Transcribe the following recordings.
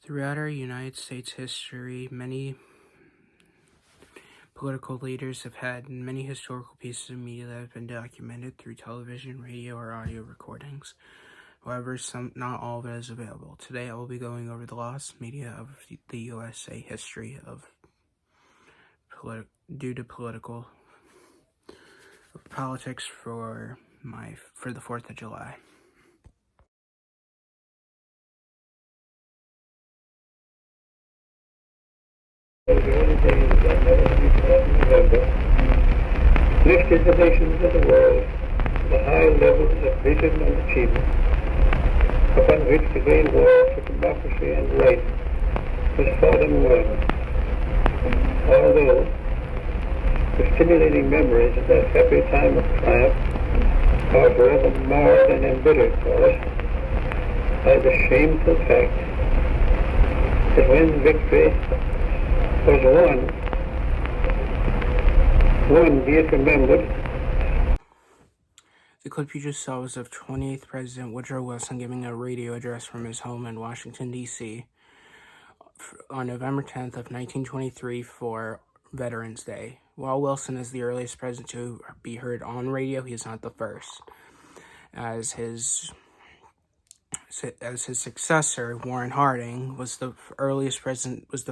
Throughout our United States history, many political leaders have had many historical pieces of media that have been documented through television, radio, or audio recordings. However, not all of it is available. Today, I will be going over the lost media of the USA history due to politics for the 4th of July. The early days that never to be forgotten November lifted the nations of the world to the high levels of vision and achievement upon which the great war for democracy and right was fought and won. Although the stimulating memories of that happy time of triumph are forever marred and embittered for us by the shameful fact that when victory was one, be it remembered. The clip you just saw was of 28th President Woodrow Wilson giving a radio address from his home in Washington, D.C. on November 10th of 1923 for Veterans Day. While Wilson is the earliest president to be heard on radio, he is not the first. As his successor, Warren Harding, was the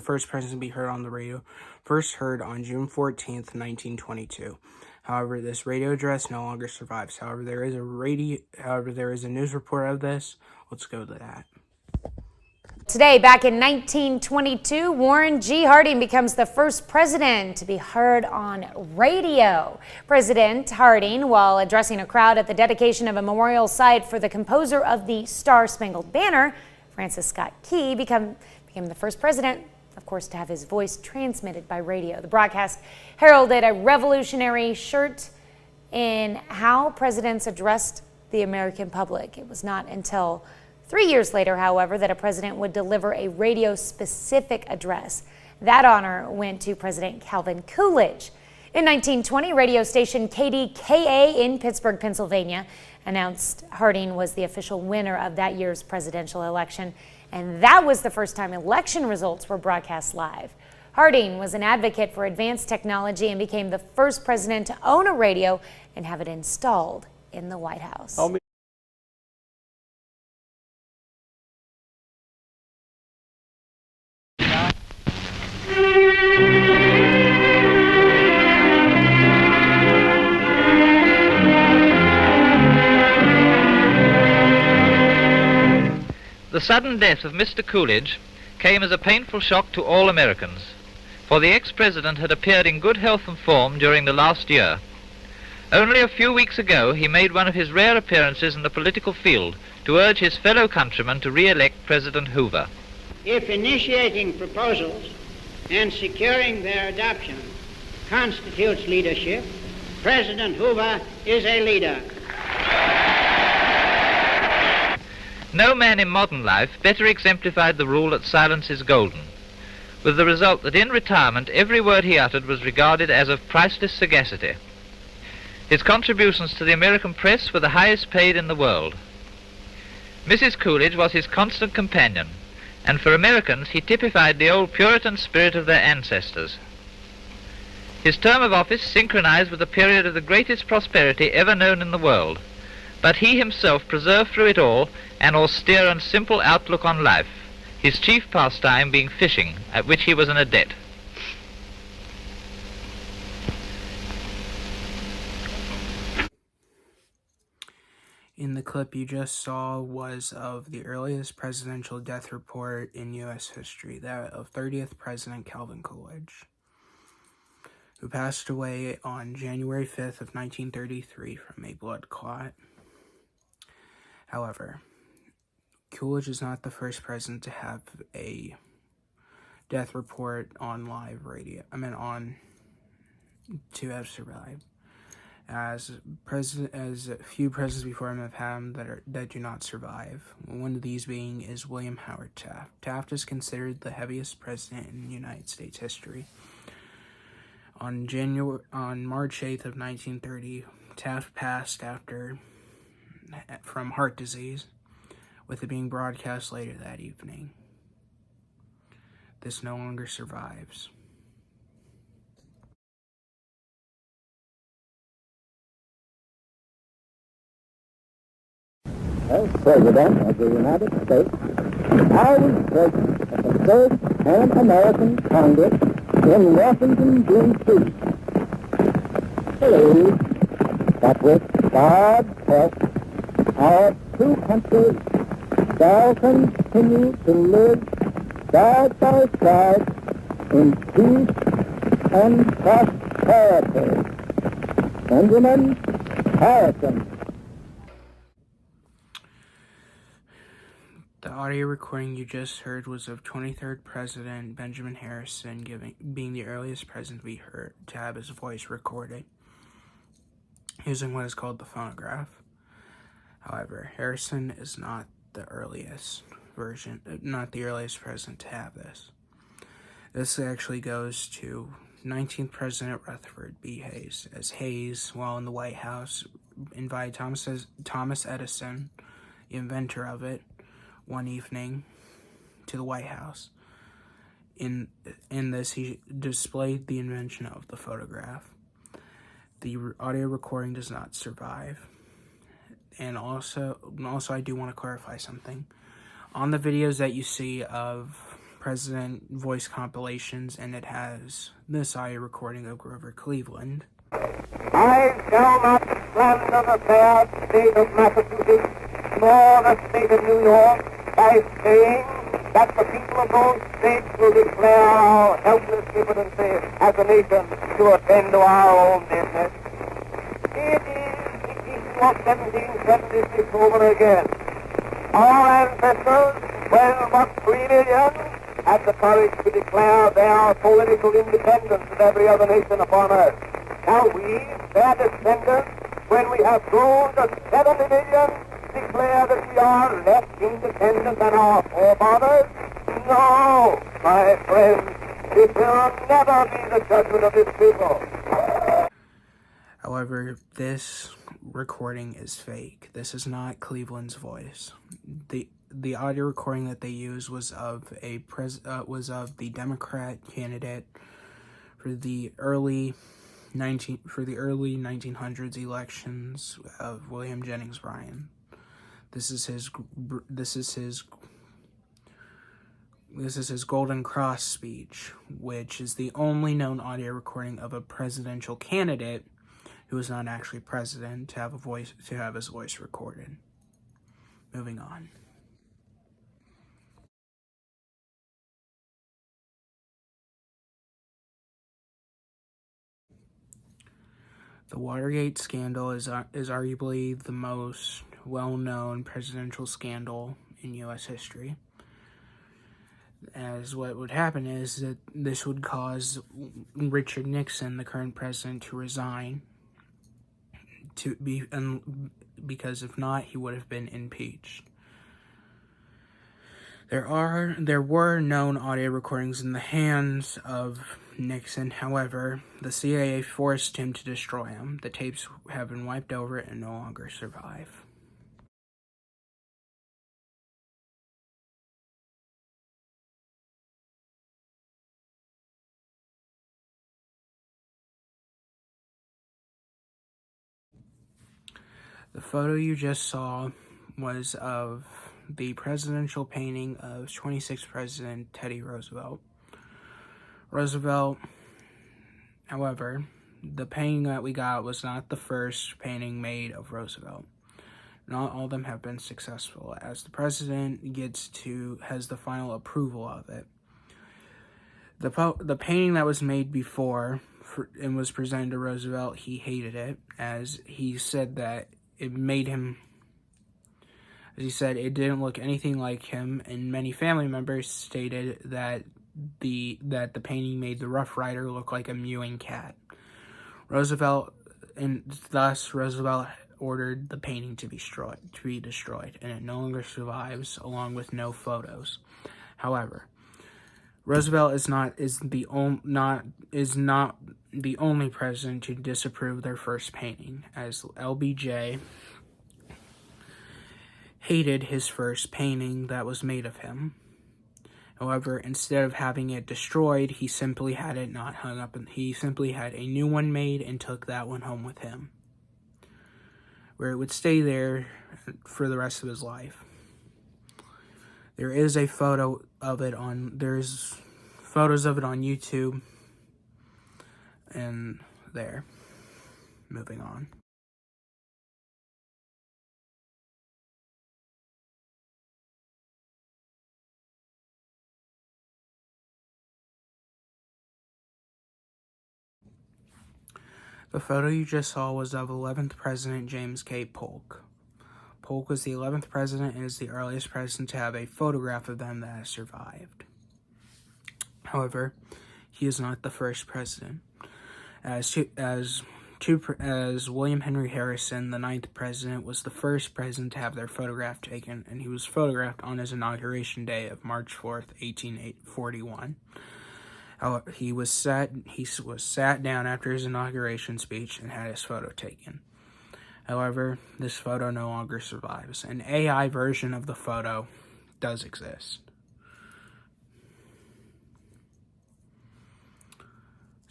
first president to be heard on the radio, first heard on June 14th, 1922. However, this radio address no longer survives. However, there is a news report of this. Let's go to that. Today, back in 1922, Warren G. Harding becomes the first president to be heard on radio. President Harding, while addressing a crowd at the dedication of a memorial site for the composer of the Star-Spangled Banner, Francis Scott Key, became the first president, of course, to have his voice transmitted by radio. The broadcast heralded a revolutionary shift in how presidents addressed the American public. It was not until 3 years later, however, that a president would deliver a radio-specific address. That honor went to President Calvin Coolidge. In 1920, radio station KDKA in Pittsburgh, Pennsylvania, announced Harding was the official winner of that year's presidential election, and that was the first time election results were broadcast live. Harding was an advocate for advanced technology and became the first president to own a radio and have it installed in the White House. The sudden death of Mr. Coolidge came as a painful shock to all Americans, for the ex-president had appeared in good health and form during the last year. Only a few weeks ago, he made one of his rare appearances in the political field to urge his fellow countrymen to re-elect President Hoover. If initiating proposals and securing their adoption constitutes leadership, President Hoover is a leader. No man in modern life better exemplified the rule that silence is golden, with the result that in retirement every word he uttered was regarded as of priceless sagacity. His contributions to the American press were the highest paid in the world. Mrs. Coolidge was his constant companion, and for Americans he typified the old Puritan spirit of their ancestors. His term of office synchronized with a period of the greatest prosperity ever known in the world, but he himself preserved through it all an austere and simple outlook on life, his chief pastime being fishing, at which he was an adept. In the clip you just saw was of the earliest presidential death report in U.S. history, that of 30th President Calvin Coolidge, who passed away on January 5th of 1933 from a blood clot. However, Coolidge is not the first president to have a death report on live radio. To have survived. As a few presidents before him have had them that do not survive. One of these being is William Howard Taft. Taft is considered the heaviest president in United States history. On March 8th of 1930, Taft passed from heart disease, with it being broadcast later that evening. This no longer survives. As President of the United States, I was present at the first Pan-American Congress in Washington, D.C. Believe that with God's help, our two countries shall continue to live side by side in peace and prosperity. Benjamin Harrison. The audio recording you just heard was of 23rd President Benjamin Harrison being the earliest president we heard to have his voice recorded using what is called the phonograph. However, Harrison is not the earliest president to have this. This actually goes to 19th President Rutherford B. Hayes, as Hayes, while in the White House, invited Thomas Edison, the inventor of it, one evening to the White House. In this, he displayed the invention of the photograph. The audio recording does not survive. And also I do want to clarify something. On the videos that you see of President voice compilations, and it has this audio recording of Grover Cleveland. I shall not slander the fair state of Massachusetts, nor the state of New York, by saying that the people of those states will declare our helpless impotency as a nation to attend to our own business. It is the issue of 1776 over again. Our ancestors, when but 3 million, had the courage to declare their political independence of every other nation upon earth. Shall we, their descendants, when we have grown to 70 million, declare that we are less independent than our forefathers? No, my friends, it will never be the judgment of this people. However, this recording is fake. This is not Cleveland's voice. The audio recording that they used was of the Democrat candidate for the early 1900s elections of William Jennings Bryan. This is his Golden Cross speech, which is the only known audio recording of a presidential candidate who is not actually president to have his voice recorded. Moving on. The Watergate scandal is arguably the most well-known presidential scandal in U.S. history. As what would happen is that this would cause Richard Nixon, the current president, to resign, because if not, he would have been impeached. There were known audio recordings in the hands of Nixon. However, the CIA forced him to destroy them. The tapes have been wiped over and no longer survive. The photo you just saw was of the presidential painting of 26th President Teddy Roosevelt. However, the painting that we got was not the first painting made of Roosevelt. Not all of them have been successful, as the president has the final approval of it. The painting that was made before and was presented to Roosevelt, he hated it, as he said that it made him, as he said, it didn't look anything like him, and many family members stated that the painting made the Rough Rider look like a mewing cat. Roosevelt ordered the painting to be destroyed, and it no longer survives, along with no photos. However, Roosevelt is not the only president to disapprove their first painting, as LBJ hated his first painting that was made of him. However, instead of having it destroyed, he simply had it not hung up, and he simply had a new one made and took that one home with him, where it would stay there for the rest of his life. There is a photo of it there's photos of it on YouTube, and there. Moving on. The photo you just saw was of 11th President James K. Polk. Polk was the 11th president and is the earliest president to have a photograph of them that has survived. However, he is not the first president. As William Henry Harrison, the 9th president, was the first president to have their photograph taken, and he was photographed on his inauguration day of March 4th, 1841. He was sat down after his inauguration speech and had his photo taken. However, this photo no longer survives. An AI version of the photo does exist.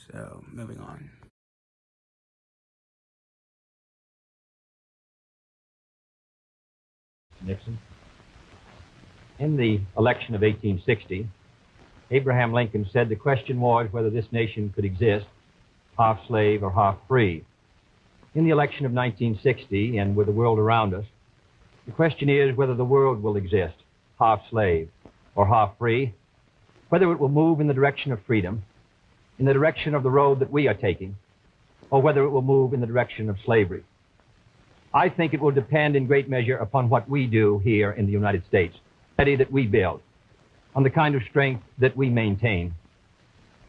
So, moving on. Nixon. In the election of 1860, Abraham Lincoln said the question was whether this nation could exist half slave or half free. In the election of 1960, and with the world around us, the question is whether the world will exist half slave or half free, whether it will move in the direction of freedom, in the direction of the road that we are taking, or whether it will move in the direction of slavery. I think it will depend in great measure upon what we do here in the United States, that we build, on the kind of strength that we maintain.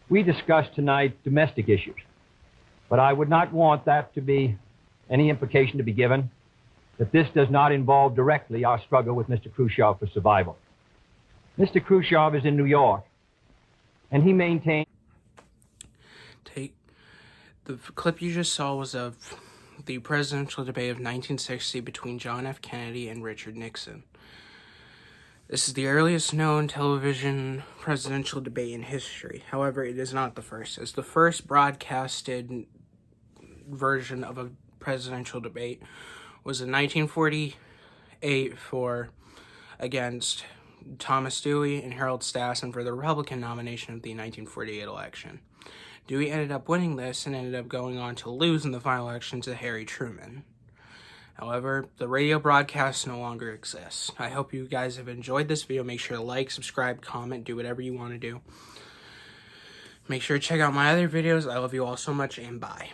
We discussed tonight domestic issues, but I would not want that to be any implication to be given that this does not involve directly our struggle with Mr. Khrushchev for survival. Mr. Khrushchev is in New York, and he maintains... The clip you just saw was of the presidential debate of 1960 between John F. Kennedy and Richard Nixon. This is the earliest known television presidential debate in history. However, it is not the first. It's the first broadcasted version of a presidential debate was in 1948 against Thomas Dewey and Harold Stassen for the Republican nomination of the 1948 election. Dewey ended up winning this and ended up going on to lose in the final election to Harry Truman. However, the radio broadcast no longer exists. I hope you guys have enjoyed this video. Make sure to like, subscribe, comment, do whatever you want to do. Make sure to check out my other videos. I love you all so much, and bye.